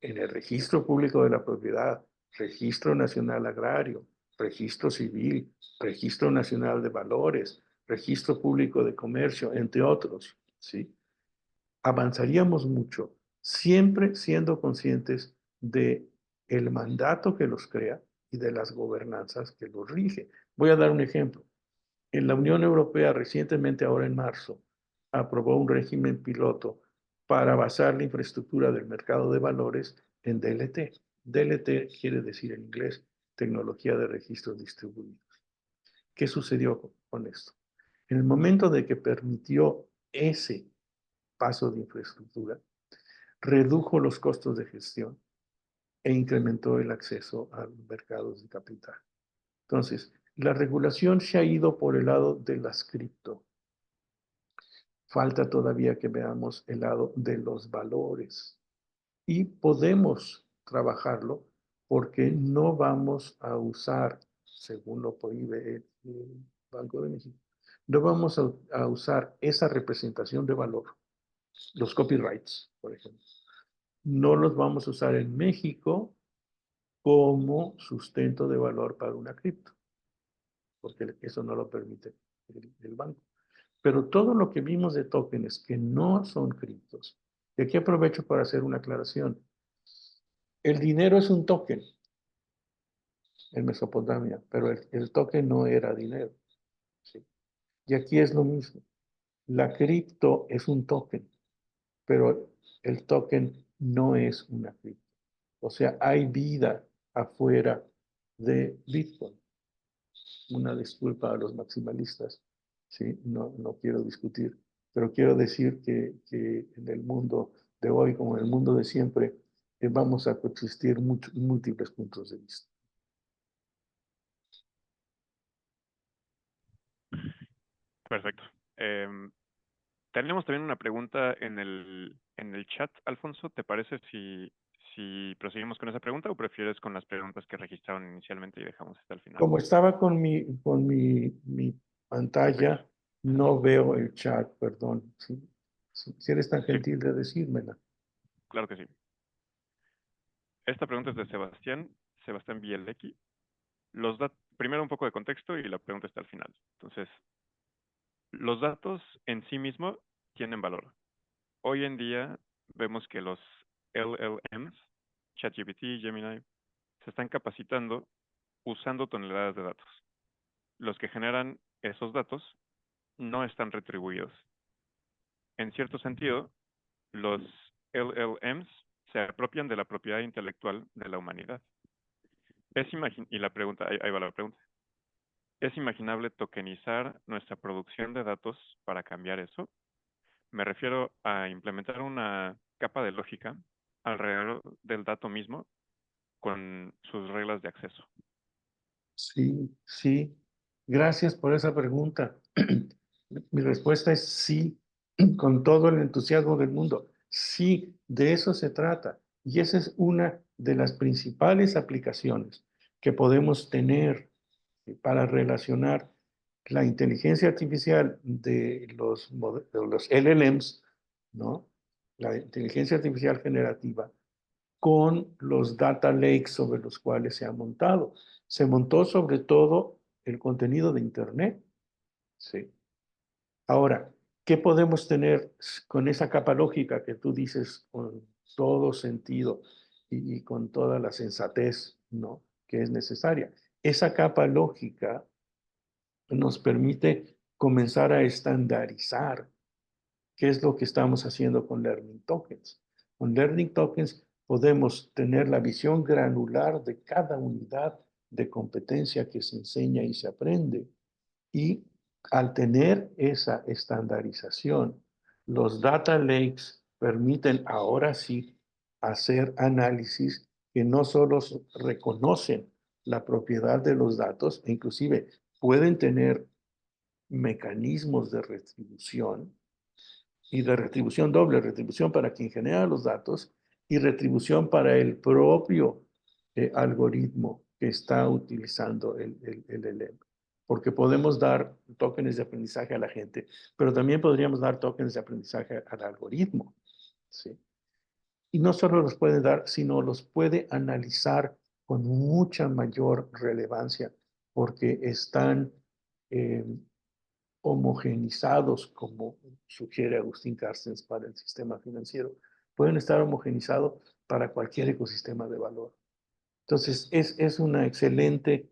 en el registro público de la propiedad, registro nacional agrario, registro civil, registro nacional de valores, registro público de comercio, entre otros, ¿sí? Avanzaríamos mucho, siempre siendo conscientes de el mandato que los crea y de las gobernanzas que los rige. Voy a dar un ejemplo. En la Unión Europea recientemente, ahora en marzo, aprobó un régimen piloto para basar la infraestructura del mercado de valores en DLT. DLT quiere decir en inglés tecnología de registros distribuidos. ¿Qué sucedió con esto? En el momento de que permitió ese paso de infraestructura, redujo los costos de gestión e incrementó el acceso a los mercados de capital. Entonces, La regulación se ha ido por el lado de las cripto. Falta todavía que veamos el lado de los valores. Y podemos trabajarlo porque no vamos a usar, según lo prohíbe el Banco de México, no vamos a usar esa representación de valor, los copyrights, por ejemplo. No los vamos a usar en México como sustento de valor para una cripto, porque eso no lo permite el banco. Pero todo lo que vimos de tokens que no son criptos, y aquí aprovecho para hacer una aclaración. El dinero es un token en Mesopotamia, pero el token no era dinero. ¿Sí? Y aquí es lo mismo. La cripto es un token, pero el token no es una cripto. O sea, hay vida afuera de Bitcoin. Una disculpa a los maximalistas, ¿sí? No quiero discutir, pero quiero decir que en el mundo de hoy, como en el mundo de siempre, vamos a coexistir múltiples puntos de vista. Perfecto. Tenemos también una pregunta en el chat, Alfonso. ¿Te parece si proseguimos con esa pregunta o prefieres con las preguntas que registraron inicialmente y dejamos hasta el final? Como estaba con mi pantalla, no veo el chat, perdón. Si eres tan Sí, gentil de decírmela. claro que sí. Esta pregunta es de Sebastián Bielecki. Primero un poco de contexto y la pregunta está al final. Entonces, los datos en sí mismos tienen valor. Hoy en día vemos que los LLMs, ChatGPT, Gemini, se están capacitando usando toneladas de datos. Los que generan esos datos no están retribuidos. En cierto sentido, los LLMs se apropian de la propiedad intelectual de la humanidad. Y la pregunta, ahí va la pregunta. ¿Es imaginable tokenizar nuestra producción de datos para cambiar eso? Me refiero a implementar una capa de lógica alrededor del dato mismo con sus reglas de acceso. Sí, sí. Gracias por esa pregunta. Mi respuesta es sí, con todo el entusiasmo del mundo. Sí, de eso se trata. Y esa es una de las principales aplicaciones que podemos tener para relacionar la inteligencia artificial de los LLMs, ¿no? La inteligencia artificial generativa, con los data lakes sobre los cuales se ha montado. Se montó sobre todo el contenido de Internet. Sí. Ahora, ¿qué podemos tener con esa capa lógica que tú dices con todo sentido y con toda la sensatez, ¿no?, que es necesaria? Esa capa lógica nos permite comenzar a estandarizar qué es lo que estamos haciendo con Learning Tokens. Con Learning Tokens podemos tener la visión granular de cada unidad de competencia que se enseña y se aprende. Y al tener esa estandarización, los data lakes permiten ahora sí hacer análisis que no solo reconocen la propiedad de los datos, e inclusive pueden tener mecanismos de retribución, y de retribución doble, retribución para quien genera los datos y retribución para el propio algoritmo que está utilizando el LLM. Porque podemos dar tokens de aprendizaje a la gente, pero también podríamos dar tokens de aprendizaje al algoritmo. ¿Sí? Y no solo los puede dar, sino los puede analizar con mucha mayor relevancia, porque están homogenizados, como sugiere Agustín Carstens para el sistema financiero, pueden estar homogenizados para cualquier ecosistema de valor. Entonces, es una excelente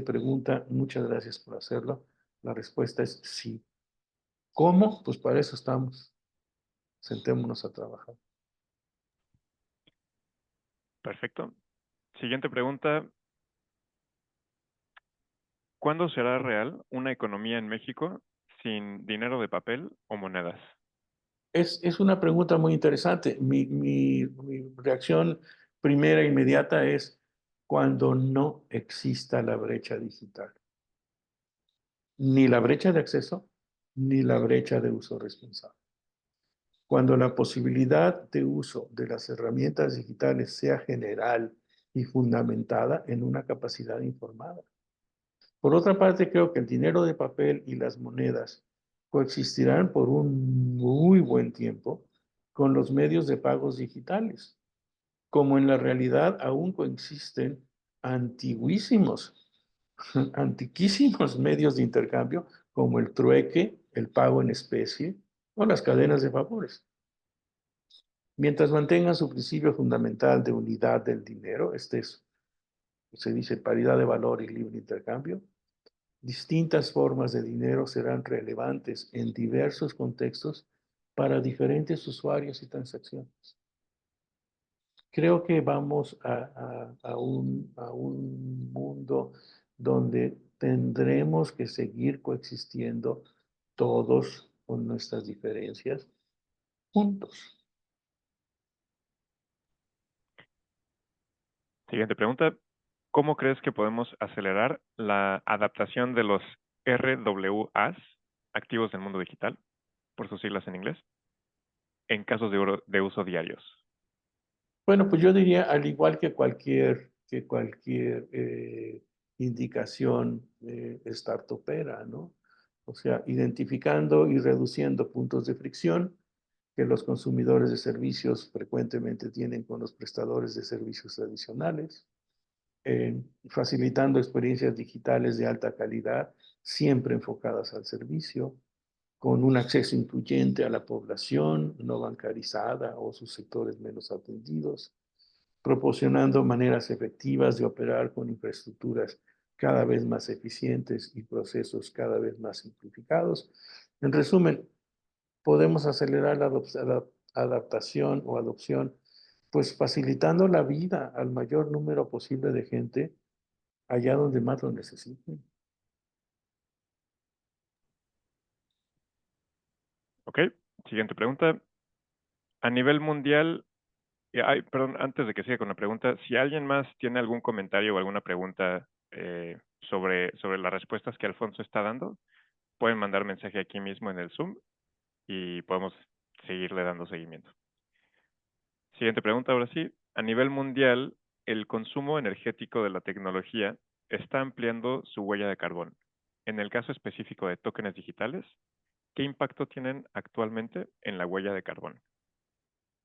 pregunta. Muchas gracias por hacerlo. La respuesta es sí. ¿Cómo? Pues para eso estamos. Sentémonos a trabajar. Perfecto. Siguiente pregunta. ¿Cuándo será real una economía en México sin dinero de papel o monedas? Es una pregunta muy interesante. Mi reacción primera inmediata es cuando no exista la brecha digital. ni la brecha de acceso, ni la brecha de uso responsable. Cuando la posibilidad de uso de las herramientas digitales sea general y fundamentada en una capacidad informada. Por otra parte, creo que el dinero de papel y las monedas coexistirán por un muy buen tiempo con los medios de pagos digitales, como en la realidad aún coexisten antiguísimos, antiquísimos medios de intercambio como el trueque, el pago en especie o las cadenas de favores. Mientras mantengan su principio fundamental de unidad del dinero, se dice paridad de valor y libre intercambio, distintas formas de dinero serán relevantes en diversos contextos para diferentes usuarios y transacciones. Creo que vamos a un mundo donde tendremos que seguir coexistiendo todos con nuestras diferencias juntos. Siguiente pregunta. ¿Cómo crees que podemos acelerar la adaptación de los RWAs, activos del mundo digital, por sus siglas en inglés, en casos de uso diarios? Bueno, pues yo diría, al igual que cualquier indicación startupera, ¿no? O sea, identificando y reduciendo puntos de fricción que los consumidores de servicios frecuentemente tienen con los prestadores de servicios tradicionales, facilitando experiencias digitales de alta calidad, siempre enfocadas al servicio, con un acceso incluyente a la población no bancarizada o sus sectores menos atendidos, proporcionando maneras efectivas de operar con infraestructuras cada vez más eficientes y procesos cada vez más simplificados. En resumen, podemos acelerar la adaptación o adopción, pues facilitando la vida al mayor número posible de gente allá donde más lo necesiten. Ok, siguiente pregunta. A nivel mundial, perdón, antes de que siga con la pregunta, si alguien más tiene algún comentario o alguna pregunta sobre las respuestas que Alfonso está dando, pueden mandar mensaje aquí mismo en el Zoom y podemos seguirle dando seguimiento. Siguiente pregunta, ahora sí. A nivel mundial, el consumo energético de la tecnología está ampliando su huella de carbón. En el caso específico de tokens digitales, ¿qué impacto tienen actualmente en la huella de carbón?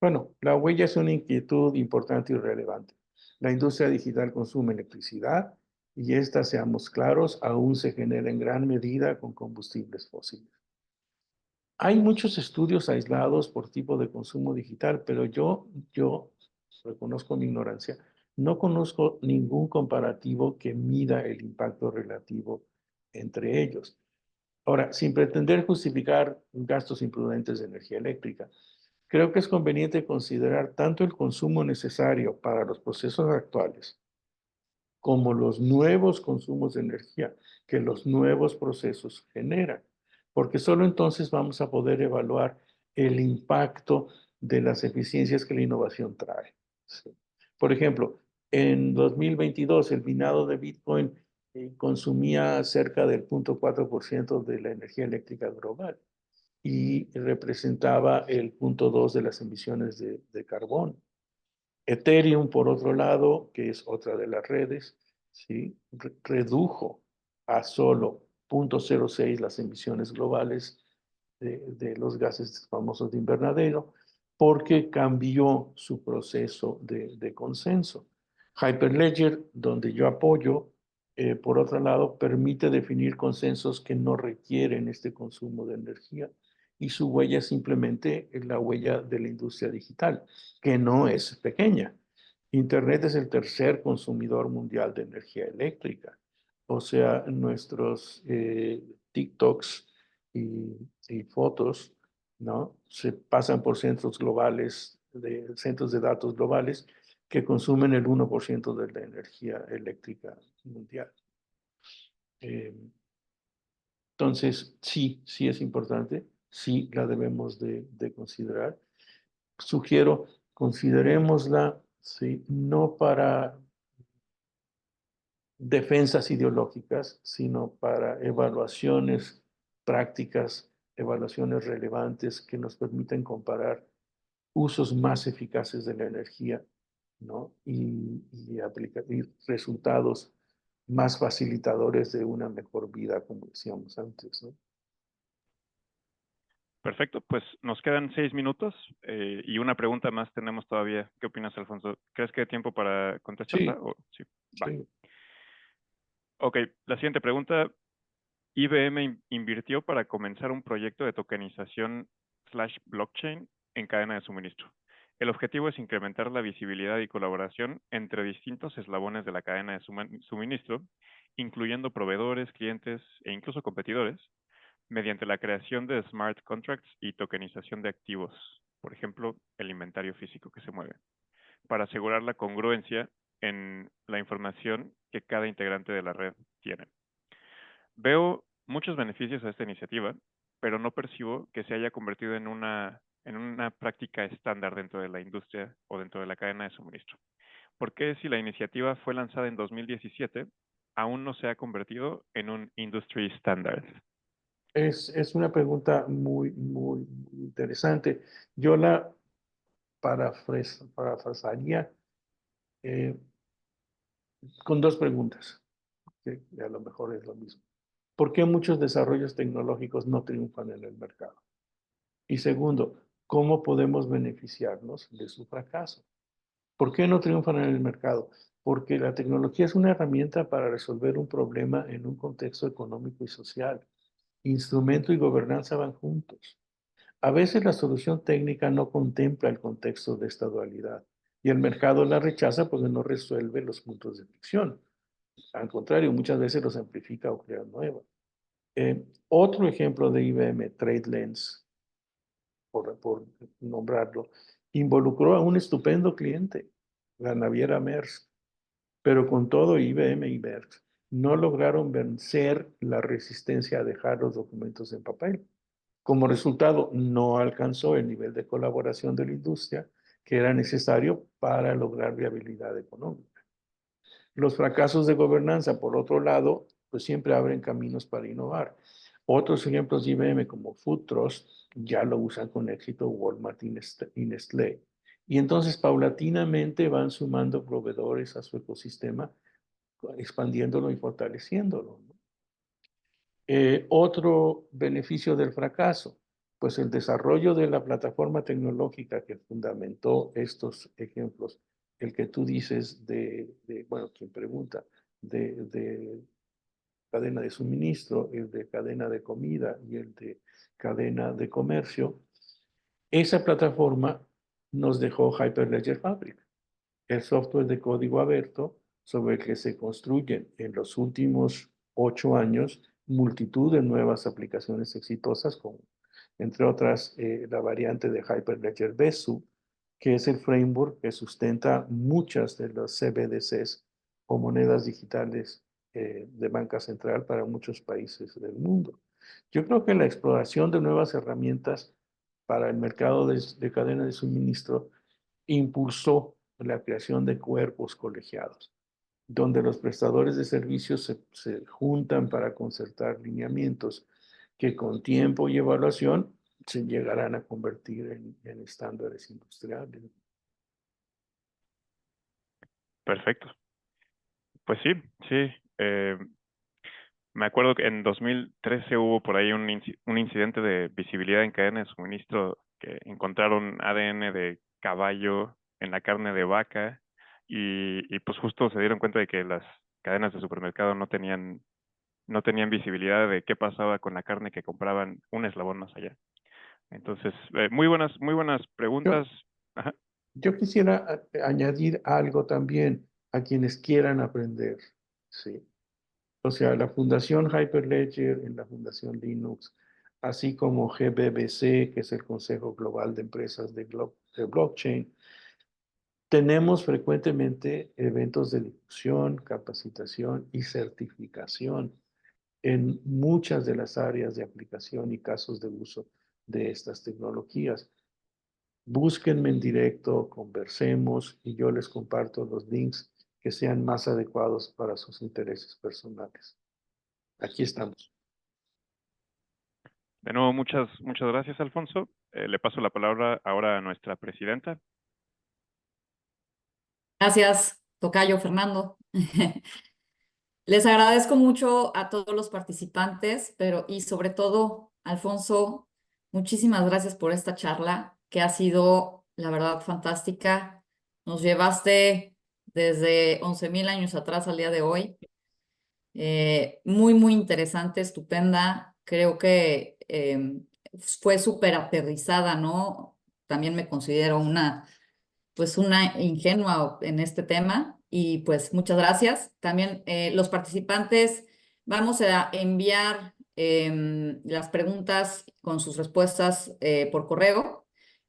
Bueno, la huella es una inquietud importante y relevante. La industria digital consume electricidad y esta, seamos claros, aún se genera en gran medida con combustibles fósiles. Hay muchos estudios aislados por tipo de consumo digital, pero yo reconozco mi ignorancia, no conozco ningún comparativo que mida el impacto relativo entre ellos. Ahora, sin pretender justificar gastos imprudentes de energía eléctrica, creo que es conveniente considerar tanto el consumo necesario para los procesos actuales como los nuevos consumos de energía que los nuevos procesos generan, porque solo entonces vamos a poder evaluar el impacto de las eficiencias que la innovación trae. ¿Sí? Por ejemplo, en 2022 el minado de Bitcoin consumía cerca del 0.4% de la energía eléctrica global y representaba el 0.2% de las emisiones de carbón. Ethereum, por otro lado, que es otra de las redes, ¿sí? Redujo a solo 0.06 las emisiones globales de los gases famosos de invernadero, porque cambió su proceso de consenso. Hyperledger, donde yo apoyo, por otro lado, permite definir consensos que no requieren este consumo de energía y su huella es simplemente la huella de la industria digital, que no es pequeña. Internet es el tercer consumidor mundial de energía eléctrica. O sea, nuestros TikToks y fotos, ¿no? Se pasan por centros globales, centros de datos globales que consumen el 1% de la energía eléctrica mundial. Entonces, sí es importante, sí la debemos de considerar. Sugiero, considerémosla, ¿sí? No para defensas ideológicas, sino para evaluaciones prácticas, evaluaciones relevantes que nos permiten comparar usos más eficaces de la energía, ¿no? Y resultados más facilitadores de una mejor vida, como decíamos antes, ¿no? Perfecto, pues nos quedan 6 minutos y una pregunta más tenemos todavía. ¿Qué opinas, Alfonso? ¿Crees que hay tiempo para contestarla? Sí, Sí, va. sí. Ok, la siguiente pregunta. IBM invirtió para comenzar un proyecto de tokenización / blockchain en cadena de suministro. El objetivo es incrementar la visibilidad y colaboración entre distintos eslabones de la cadena de suministro, incluyendo proveedores, clientes e incluso competidores, mediante la creación de smart contracts y tokenización de activos, por ejemplo, el inventario físico que se mueve, para asegurar la congruencia en la información que cada integrante de la red tiene. Veo muchos beneficios a esta iniciativa, pero no percibo que se haya convertido en una práctica estándar dentro de la industria o dentro de la cadena de suministro. ¿Por qué, si la iniciativa fue lanzada en 2017, aún no se ha convertido en un industry standard? Es una pregunta muy interesante. Yo la parafrasaría eh, con dos preguntas, que a lo mejor es lo mismo. ¿Por qué muchos desarrollos tecnológicos no triunfan en el mercado? Y segundo, ¿cómo podemos beneficiarnos de su fracaso? ¿Por qué no triunfan en el mercado? Porque la tecnología es una herramienta para resolver un problema en un contexto económico y social. Instrumento y gobernanza van juntos. A veces la solución técnica no contempla el contexto de esta dualidad y el mercado la rechaza porque no resuelve los puntos de fricción. Al contrario, muchas veces los amplifica o crea nuevas. Otro ejemplo de IBM, TradeLens, por nombrarlo, involucró a un estupendo cliente, la naviera Maersk, pero con todo IBM y Maersk no lograron vencer la resistencia a dejar los documentos en papel. Como resultado, no alcanzó el nivel de colaboración de la industria que era necesario para lograr viabilidad económica. Los fracasos de gobernanza, por otro lado, pues siempre abren caminos para innovar. Otros ejemplos de IBM como Food Trust ya lo usan con éxito Walmart y Nestlé. Y entonces paulatinamente van sumando proveedores a su ecosistema, expandiéndolo y fortaleciéndolo, ¿no? Otro beneficio del fracaso, pues el desarrollo de la plataforma tecnológica que fundamentó estos ejemplos, el que tú dices bueno, quien pregunta, de cadena de suministro, el de cadena de comida y el de cadena de comercio, esa plataforma nos dejó Hyperledger Fabric, el software de código abierto sobre el que se construyen en los últimos 8 años multitud de nuevas aplicaciones exitosas, como entre otras la variante de Hyperledger Besu, que es el framework que sustenta muchas de las CBDCs o monedas digitales de banca central para muchos países del mundo. Yo creo que la exploración de nuevas herramientas para el mercado de cadena de suministro impulsó la creación de cuerpos colegiados, donde los prestadores de servicios se juntan para concertar lineamientos que con tiempo y evaluación se llegarán a convertir en estándares industriales. Perfecto. Pues sí, sí. Me acuerdo que en 2013 hubo por ahí un incidente de visibilidad en cadena de suministro, que encontraron ADN de caballo en la carne de vaca y pues justo se dieron cuenta de que las cadenas de supermercado no tenían visibilidad de qué pasaba con la carne que compraban un eslabón más allá. Entonces, muy buenas Yo, preguntas. Ajá. yo quisiera añadir algo también a quienes quieran aprender, ¿sí? O sea, la Fundación Hyperledger en la Fundación Linux, así como GBBC, que es el Consejo Global de Empresas de Blockchain, tenemos frecuentemente eventos de difusión, capacitación y certificación en muchas de las áreas de aplicación y casos de uso de estas tecnologías. Búsquenme en directo, conversemos y yo les comparto los links que sean más adecuados para sus intereses personales. Aquí estamos. De nuevo, muchas gracias, Alfonso. Le paso la palabra ahora a nuestra presidenta. Gracias, tocayo Fernando. Les agradezco mucho a todos los participantes, y sobre todo, Alfonso, muchísimas gracias por esta charla que ha sido, la verdad, fantástica. Nos llevaste desde 11,000 años atrás al día de hoy. Muy, muy interesante, estupenda. Creo que fue súper aterrizada, ¿no? También me considero una ingenua en este tema y pues muchas gracias. También los participantes vamos a enviar las preguntas con sus respuestas por correo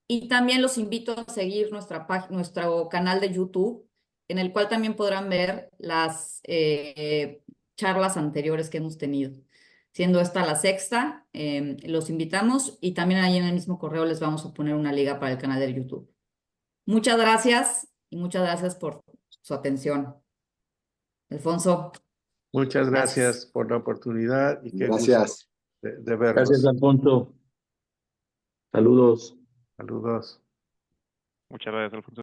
y también los invito a seguir nuestro canal de YouTube en el cual también podrán ver las charlas anteriores que hemos tenido. Siendo esta la sexta, los invitamos y también ahí en el mismo correo les vamos a poner una liga para el canal de YouTube. Muchas gracias y muchas gracias por su atención. Alfonso, Muchas gracias. gracias por la oportunidad y qué gusto Gracias. de verlos. Gracias, Alfonso. Saludos. Saludos. Muchas gracias, Alfonso.